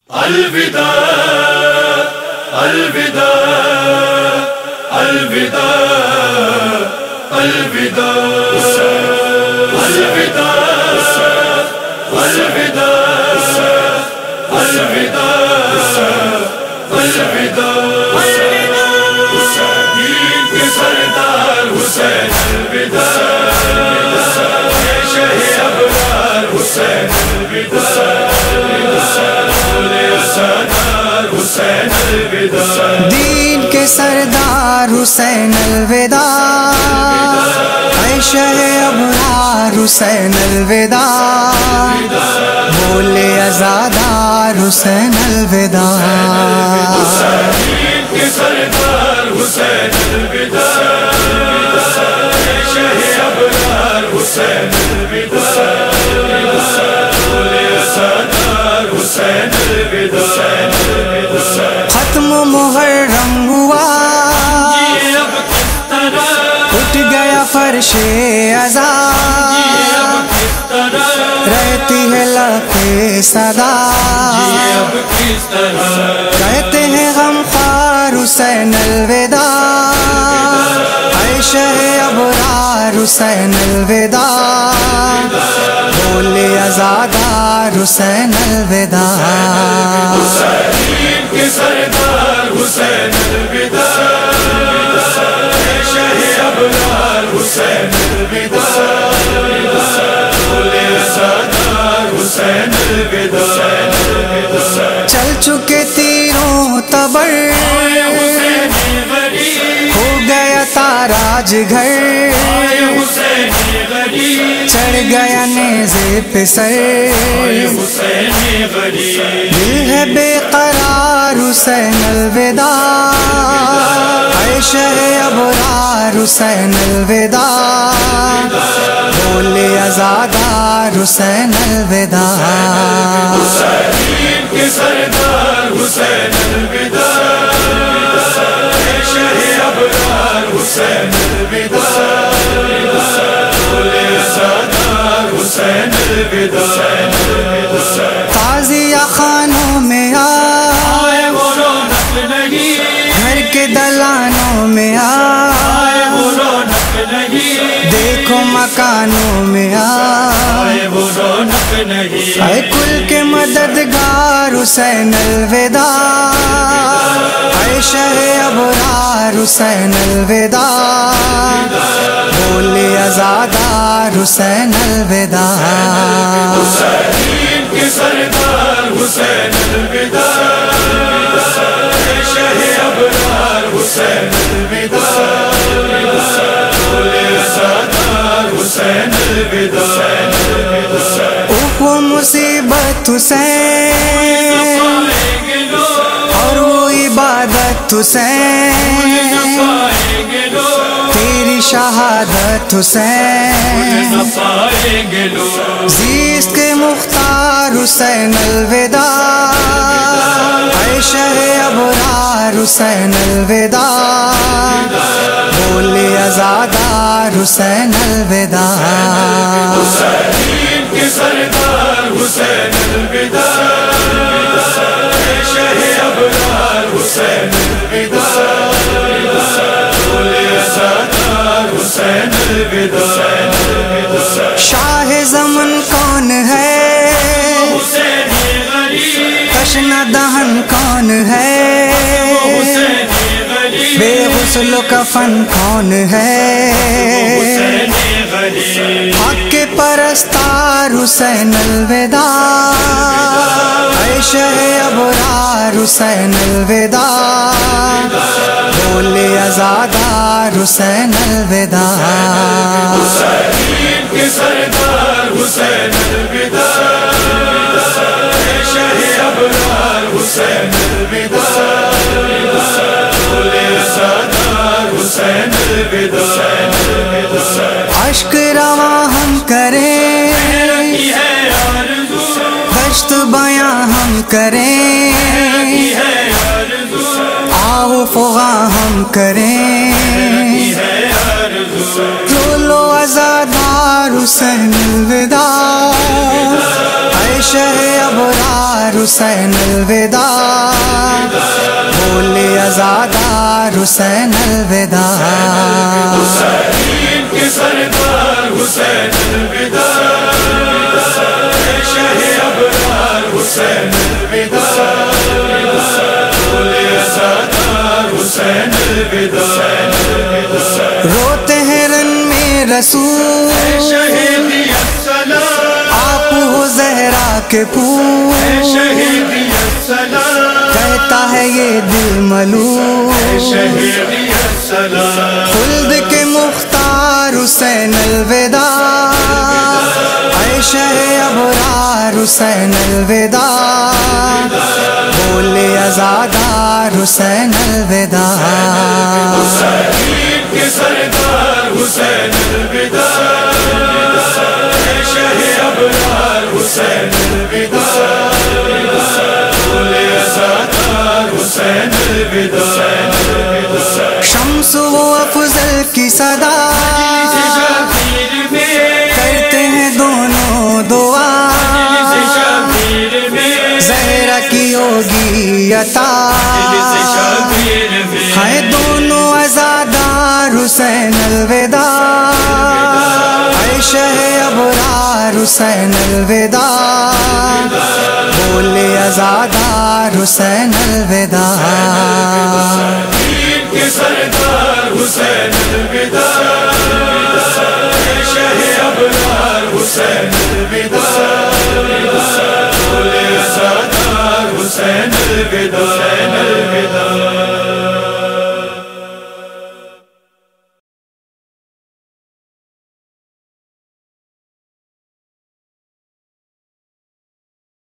الوداع الوداع الوداع الوداع دین کے سردار حسین الوداع، اے شہ ابرار حسین الوداع، بولے عزادار حسین الوداع۔ دین کے سردار حسین الوداع، اے شہ ابرار حسین الوداع، بولے عزادار حسین الوداع۔ ختم محرم ہوا، اٹھ گیا فرش عزا، رہتی ہے لپے صدا، کہتے ہیں غمخوار حسین الوداع، اے شہ ابرار حسین الوداع، بولے عزادار حسین الوداع۔ دین کے سردار حسین الوداع، اے شہ ابرار حسین الوداع، بولے عزادار حسین الوداع۔ چل چکے تیروں تبر، ہو گیا تاراج گھر، چڑھ گیا نیزے پہ سر، دل ہے بے قرار حسین الوداع، اے شہ ابرار حسین الوداع، بولے عزادار حسین الوداع۔ دین کے سردار حسین الوداع، اے شہ ابرار حسین الوداع، بولے عزادار حسین الوداع۔ قاضیہ خانوں میں آئے وہ رونق نہیں، گھر کے دلانوں میں آئے وہ رونق نہیں، دیکھو مکانوں میں آئے وہ رونق نہیں، اے کل کے مددگار حسین الوداع، اے شہ ابرار حسین الوداع، بولے عزادار حسین الوداع۔ دین کے سردار حسین الوداع، اے شہ ابرار حسین الوداع، بولے عزادار حسین الوداع۔ وہ مصیبت حسین اور وہ عبادت حسین، تیری شہادت حسین، زیست کے مختار حسین الوداع، اے شہ ابرار حسین الوداع، بولے عزادار حسین الوداع۔ دین کے سردار حسین الوداع، اے شہ ابرار حسین الوداع، بولے عزادار حسین الوداع۔ شاہ زمن کون ہے، تشنہ دہن کون ہے، بے غسل و کفن کون ہے، حق کے پرستار حسین الوداع، اے شہ ابرار حسین الوداع، بولے عزادار حسین الوداع۔ دین کے سردار حسین الوداع، اے شہ ابرار حسین الوداع، بولے عزادار حسین الوداع۔ اشک رواں ہم کریں، دشت بیاں ہم کریں، آہو فغاں ہم کریں، لولو عزادار حسین الوداع، اے شہ ابرار حسین الوداع، بولے عزادار حسین الوداع، حسین کے سردار حسین الوداع، شہ ابرار حسین الوداع، بولے عزادار حسین الوداع، روتے ہیں رن میں رسول، شہیدی السلام، آپ ہو زہرا کے پھول، شہیدی السلام، کہتا ہے یہ دل ملول، شہیدی السلام، خلد کے مختار حسین الوداع، اے شہ ابرار حسین الوداع، بولے عزادار حسین الوداع، حسین کے سردار حسین الوداع، شہ ابرار حسین الوداع، بولے عزادار حسین الوداع، شمس و افضل کی صدا شبیر میں، کرتے ہیں دونوں دعا، شبیر میں، زہرا کی ہوگی عطا، شبیر میں، ہے دونوں عزادار حسین الوداع، اے شہ ابرار حسین الوداع، بولے عزادار حسین الوداع، دین کے سردار حسین الوداع، شہ ابرار حسین الوداع، بولے عزادار حسین الوداع،